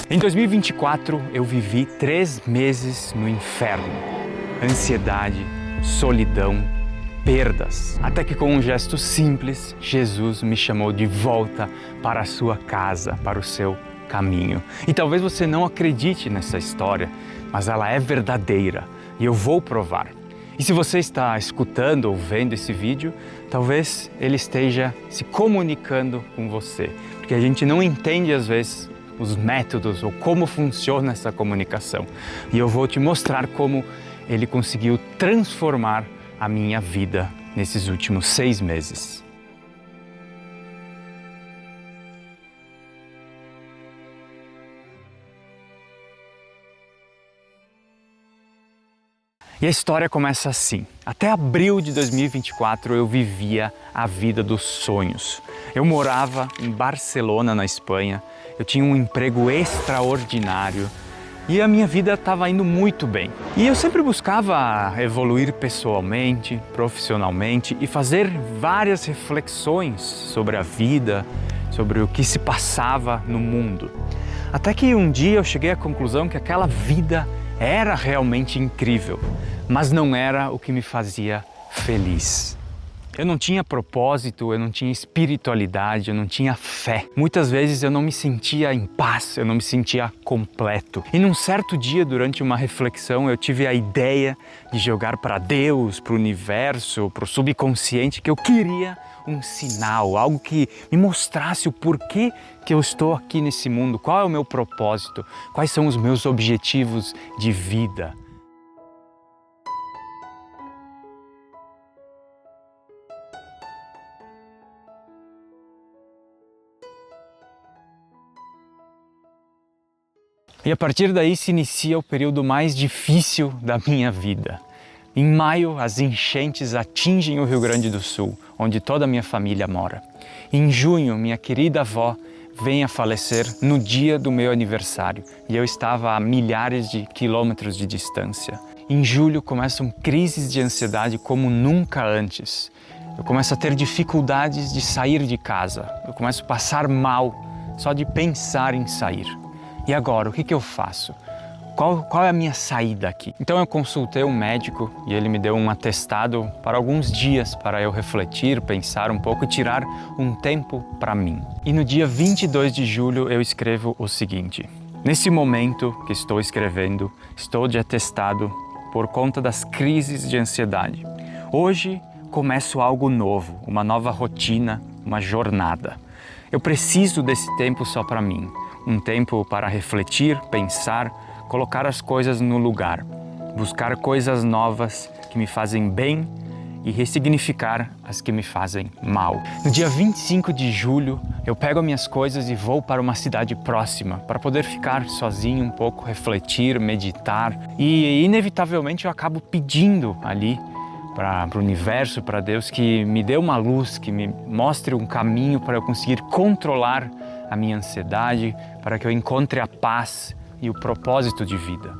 Em 2024, eu vivi 3 meses no inferno. Ansiedade, solidão, perdas. Até que com um gesto simples, Jesus me chamou de volta para a sua casa, para o seu caminho. E talvez você não acredite nessa história, mas ela é verdadeira e eu vou provar. E se você está escutando ou vendo esse vídeo, talvez ele esteja se comunicando com você, porque a gente não entende às vezes os métodos ou como funciona essa comunicação. E eu vou te mostrar como ele conseguiu transformar a minha vida nesses últimos 6 meses. E a história começa assim. Até abril de 2024 eu vivia a vida dos sonhos. Eu morava em Barcelona, na Espanha. Eu tinha um emprego extraordinário e a minha vida estava indo muito bem. E eu sempre buscava evoluir pessoalmente, profissionalmente e fazer várias reflexões sobre a vida, sobre o que se passava no mundo. Até que um dia eu cheguei à conclusão que aquela vida era realmente incrível, mas não era o que me fazia feliz. Eu não tinha propósito, eu não tinha espiritualidade, eu não tinha fé. Muitas vezes eu não me sentia em paz, eu não me sentia completo. E num certo dia, durante uma reflexão, eu tive a ideia de jogar para Deus, para o universo, para o subconsciente, que eu queria um sinal, algo que me mostrasse o porquê que eu estou aqui nesse mundo, qual é o meu propósito, quais são os meus objetivos de vida. E a partir daí se inicia o período mais difícil da minha vida. Em maio, as enchentes atingem o Rio Grande do Sul, onde toda a minha família mora. Em junho, minha querida avó vem a falecer no dia do meu aniversário e eu estava a milhares de quilômetros de distância. Em julho, começam crises de ansiedade como nunca antes. Eu começo a ter dificuldades de sair de casa. Eu começo a passar mal só de pensar em sair. E agora, o que eu faço? Qual é a minha saída aqui? Então eu consultei um médico e ele me deu um atestado para alguns dias para eu refletir, pensar um pouco e tirar um tempo para mim. E no dia 22 de julho eu escrevo o seguinte: nesse momento que estou escrevendo, estou de atestado por conta das crises de ansiedade. Hoje começo algo novo, uma nova rotina, uma jornada. Eu preciso desse tempo só para mim. Um tempo para refletir, pensar, colocar as coisas no lugar, buscar coisas novas que me fazem bem e ressignificar as que me fazem mal. No dia 25 de julho, eu pego minhas coisas e vou para uma cidade próxima para poder ficar sozinho um pouco, refletir, meditar e inevitavelmente eu acabo pedindo ali para o universo, para Deus, que me dê uma luz, que me mostre um caminho para eu conseguir controlar a minha ansiedade, para que eu encontre a paz e o propósito de vida.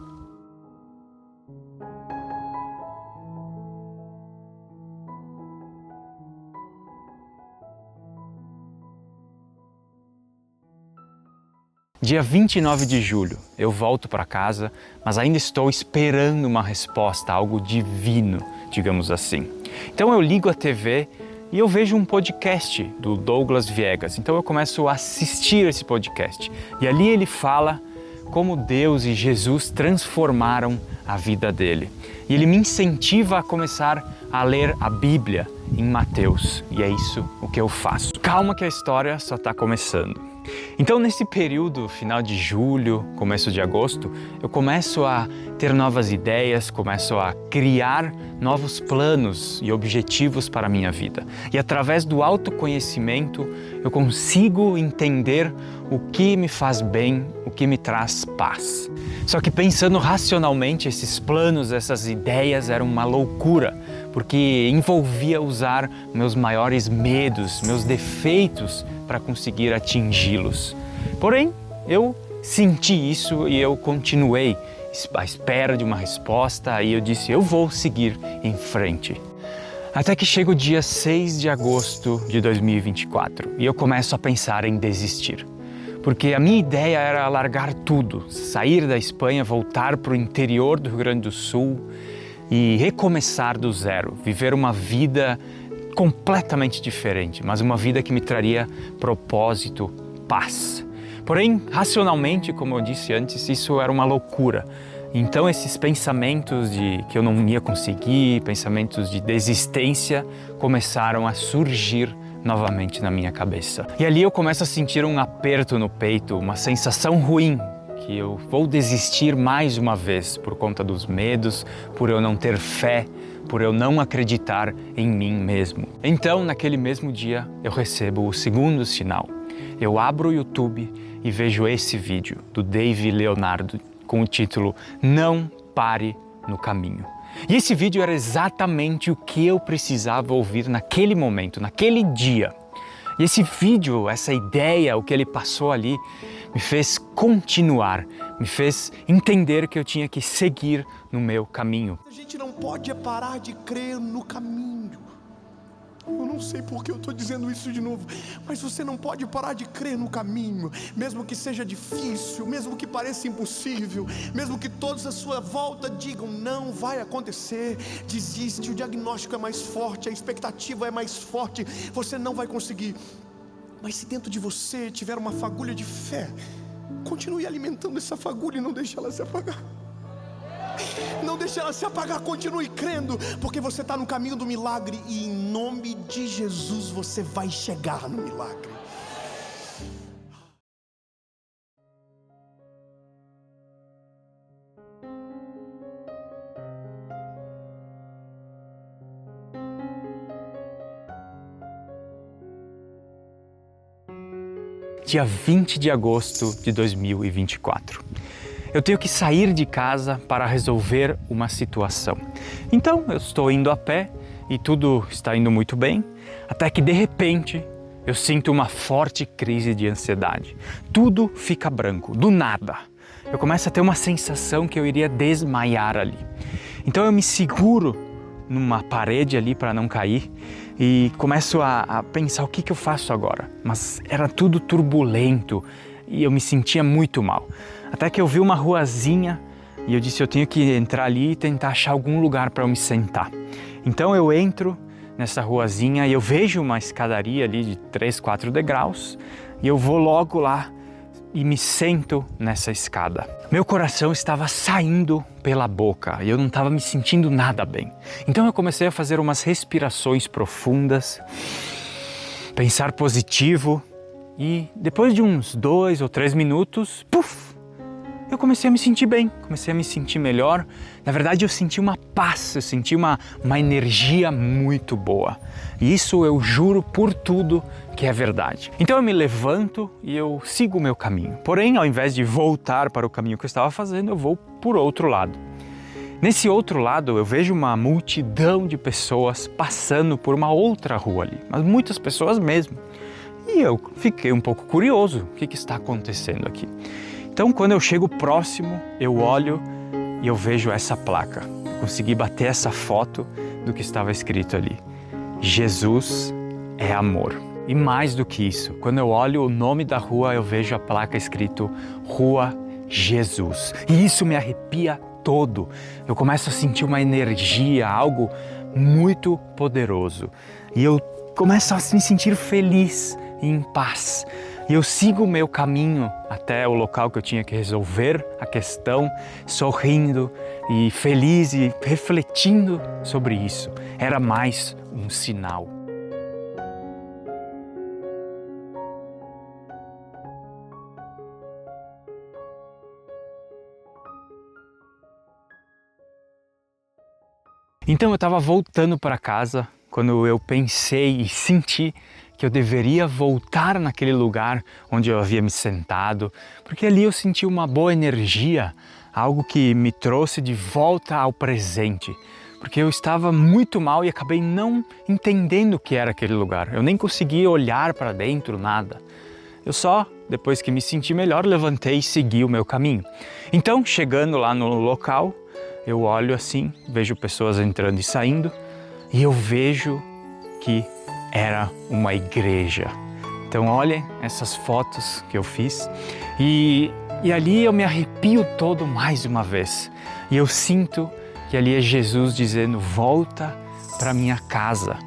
Dia 29 de julho, eu volto para casa, mas ainda estou esperando uma resposta, algo divino, digamos assim. Então eu ligo a TV e eu vejo um podcast do Douglas Viegas. Então eu começo a assistir esse podcast. E ali ele fala como Deus e Jesus transformaram a vida dele. E ele me incentiva a começar a ler a Bíblia em Mateus. E é isso o que eu faço. Calma que a história só está começando. Então, nesse período, final de julho, começo de agosto, eu começo a ter novas ideias, começo a criar novos planos e objetivos para a minha vida. E através do autoconhecimento, eu consigo entender o que me faz bem, o que me traz paz. Só que pensando racionalmente, esses planos, essas ideias eram uma loucura, porque envolvia usar meus maiores medos, meus defeitos para conseguir atingi-los. Porém, eu senti isso e eu continuei à espera de uma resposta e eu disse, eu vou seguir em frente. Até que chega o dia 6 de agosto de 2024 e eu começo a pensar em desistir. porque a minha ideia era largar tudo, sair da Espanha, voltar para o interior do Rio Grande do Sul e recomeçar do zero, viver uma vida completamente diferente, mas uma vida que me traria propósito, paz. Porém, racionalmente, como eu disse antes, isso era uma loucura. Então esses pensamentos de que eu não ia conseguir, pensamentos de desistência, começaram a surgir novamente na minha cabeça. E ali eu começo a sentir um aperto no peito, uma sensação ruim, que eu vou desistir mais uma vez por conta dos medos, por eu não ter fé, por eu não acreditar em mim mesmo. Então, naquele mesmo dia, eu recebo o segundo sinal. Eu abro o YouTube e vejo esse vídeo do Dave Leonardo com o título Não Pare no Caminho. E esse vídeo era exatamente o que eu precisava ouvir naquele momento, naquele dia. E esse vídeo, essa ideia, o que ele passou ali, me fez continuar, me fez entender que eu tinha que seguir no meu caminho. A gente não pode parar de crer no caminho. Eu não sei por que eu estou dizendo isso de novo, mas você não pode parar de crer no caminho, mesmo que seja difícil, mesmo que pareça impossível, mesmo que todos à sua volta digam não vai acontecer, desiste, o diagnóstico é mais forte, a expectativa é mais forte, você não vai conseguir. Mas se dentro de você tiver uma fagulha de fé, continue alimentando essa fagulha e não deixe ela se apagar. Não deixe ela se apagar, continue crendo, porque você está no caminho do milagre e em nome de Jesus você vai chegar no milagre. Dia 20 de agosto de 2024. Eu tenho que sair de casa para resolver uma situação. Então eu estou indo a pé e tudo está indo muito bem, até que de repente eu sinto uma forte crise de ansiedade. Tudo fica branco, do nada. Eu começo a ter uma sensação que eu iria desmaiar ali. Então eu me seguro numa parede ali para não cair e começo a pensar o que eu faço agora. Mas era tudo turbulento e eu me sentia muito mal. Até que eu vi uma ruazinha e eu disse, eu tenho que entrar ali e tentar achar algum lugar para eu me sentar. Então eu entro nessa ruazinha e eu vejo uma escadaria ali de 3, 4 degraus e eu vou logo lá e me sento nessa escada. Meu coração estava saindo pela boca e eu não estava me sentindo nada bem. Então eu comecei a fazer umas respirações profundas, pensar positivo e depois de uns 2 ou 3 minutos, puf! Eu comecei a me sentir bem, comecei a me sentir melhor. Na verdade, eu senti uma paz, eu senti uma energia muito boa. E isso eu juro por tudo que é verdade. Então eu me levanto e eu sigo o meu caminho. Porém, ao invés de voltar para o caminho que eu estava fazendo, eu vou por outro lado. Nesse outro lado, eu vejo uma multidão de pessoas passando por uma outra rua ali, mas muitas pessoas mesmo. E eu fiquei um pouco curioso, o que está acontecendo aqui? Então, quando eu chego próximo, eu olho e eu vejo essa placa. Eu consegui bater essa foto do que estava escrito ali. Jesus é amor. E mais do que isso, quando eu olho o nome da rua, eu vejo a placa escrito Rua Jesus. E isso me arrepia todo. Eu começo a sentir uma energia, algo muito poderoso. E eu começo a me sentir feliz e em paz. E eu sigo o meu caminho até o local que eu tinha que resolver a questão, sorrindo e feliz e refletindo sobre isso. Era mais um sinal. Então eu estava voltando para casa quando eu pensei e senti que eu deveria voltar naquele lugar onde eu havia me sentado, porque ali eu senti uma boa energia, algo que me trouxe de volta ao presente, porque eu estava muito mal e acabei não entendendo o que era aquele lugar. Eu nem conseguia olhar para dentro, nada. Eu só, depois que me senti melhor, levantei e segui o meu caminho. Então, chegando lá no local, eu olho assim, vejo pessoas entrando e saindo, e eu vejo que era uma igreja. Então olhem essas fotos que eu fiz e ali eu me arrepio todo mais uma vez. E eu sinto que ali é Jesus dizendo, volta para minha casa.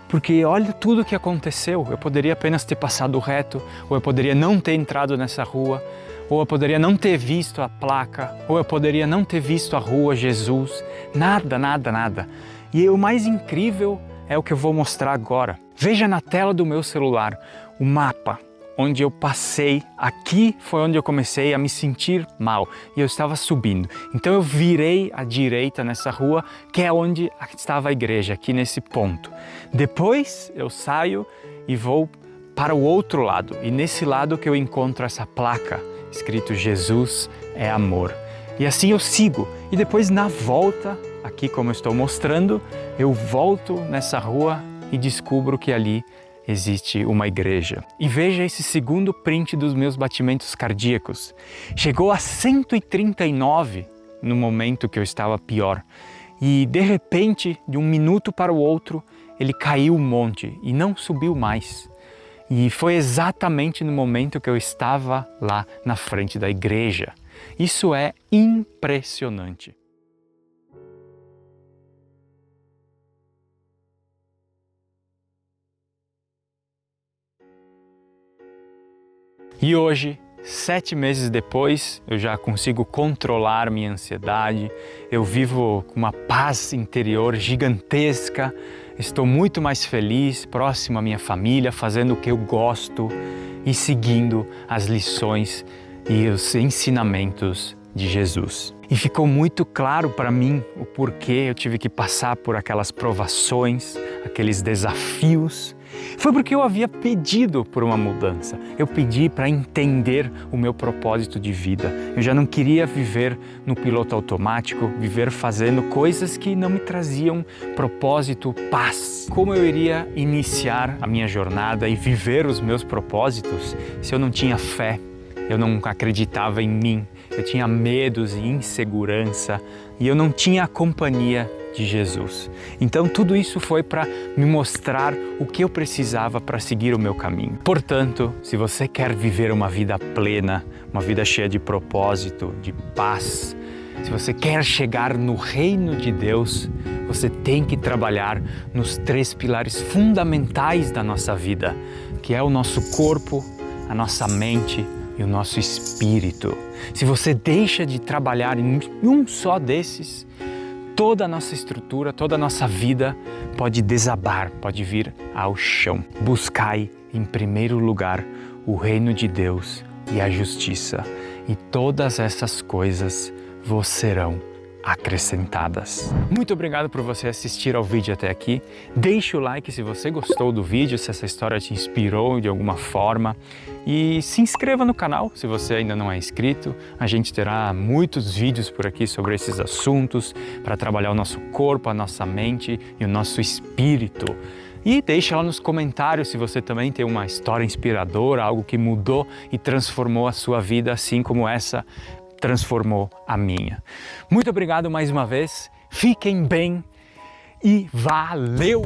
Porque olha tudo o que aconteceu. Eu poderia apenas ter passado reto, ou eu poderia não ter entrado nessa rua, ou eu poderia não ter visto a placa, ou eu poderia não ter visto a rua Jesus. Nada, nada, nada. E o mais incrível é o que eu vou mostrar agora. Veja na tela do meu celular o mapa onde eu passei. Aqui foi onde eu comecei a me sentir mal e eu estava subindo. Então eu virei à direita nessa rua, que é onde estava a igreja, aqui nesse ponto. Depois eu saio e vou para o outro lado, e nesse lado que eu encontro essa placa escrito Jesus é amor. E assim eu sigo, e depois na volta, aqui como eu estou mostrando, eu volto nessa rua e descubro que ali existe uma igreja. E veja esse segundo print dos meus batimentos cardíacos. Chegou a 139 no momento que eu estava pior. E de repente, de um minuto para o outro, ele caiu um monte e não subiu mais. E foi exatamente no momento que eu estava lá na frente da igreja. Isso é impressionante. E hoje, 7 meses depois, eu já consigo controlar minha ansiedade, eu vivo com uma paz interior gigantesca, estou muito mais feliz, próximo à minha família, fazendo o que eu gosto e seguindo as lições e os ensinamentos de Jesus. E ficou muito claro para mim o porquê eu tive que passar por aquelas provações, aqueles desafios. Foi porque eu havia pedido por uma mudança. Eu pedi para entender o meu propósito de vida. Eu já não queria viver no piloto automático, viver fazendo coisas que não me traziam propósito, paz. Como eu iria iniciar a minha jornada e viver os meus propósitos se eu não tinha fé? Eu não acreditava em mim, eu tinha medos e insegurança e eu não tinha a companhia de Jesus. Então tudo isso foi para me mostrar o que eu precisava para seguir o meu caminho. Portanto, se você quer viver uma vida plena, uma vida cheia de propósito, de paz, se você quer chegar no reino de Deus, você tem que trabalhar nos 3 pilares fundamentais da nossa vida, que é o nosso corpo, a nossa mente e o nosso espírito. Se você deixa de trabalhar em um só desses, toda a nossa estrutura, toda a nossa vida pode desabar, pode vir ao chão. Buscai em primeiro lugar o reino de Deus e a justiça, e todas essas coisas vos serão acrescentadas. Muito obrigado por você assistir ao vídeo até aqui. Deixe o like se você gostou do vídeo, se essa história te inspirou de alguma forma. E se inscreva no canal se você ainda não é inscrito. A gente terá muitos vídeos por aqui sobre esses assuntos para trabalhar o nosso corpo, a nossa mente e o nosso espírito. E deixe lá nos comentários se você também tem uma história inspiradora, algo que mudou e transformou a sua vida, assim como essa transformou a minha. Muito obrigado mais uma vez, fiquem bem e valeu!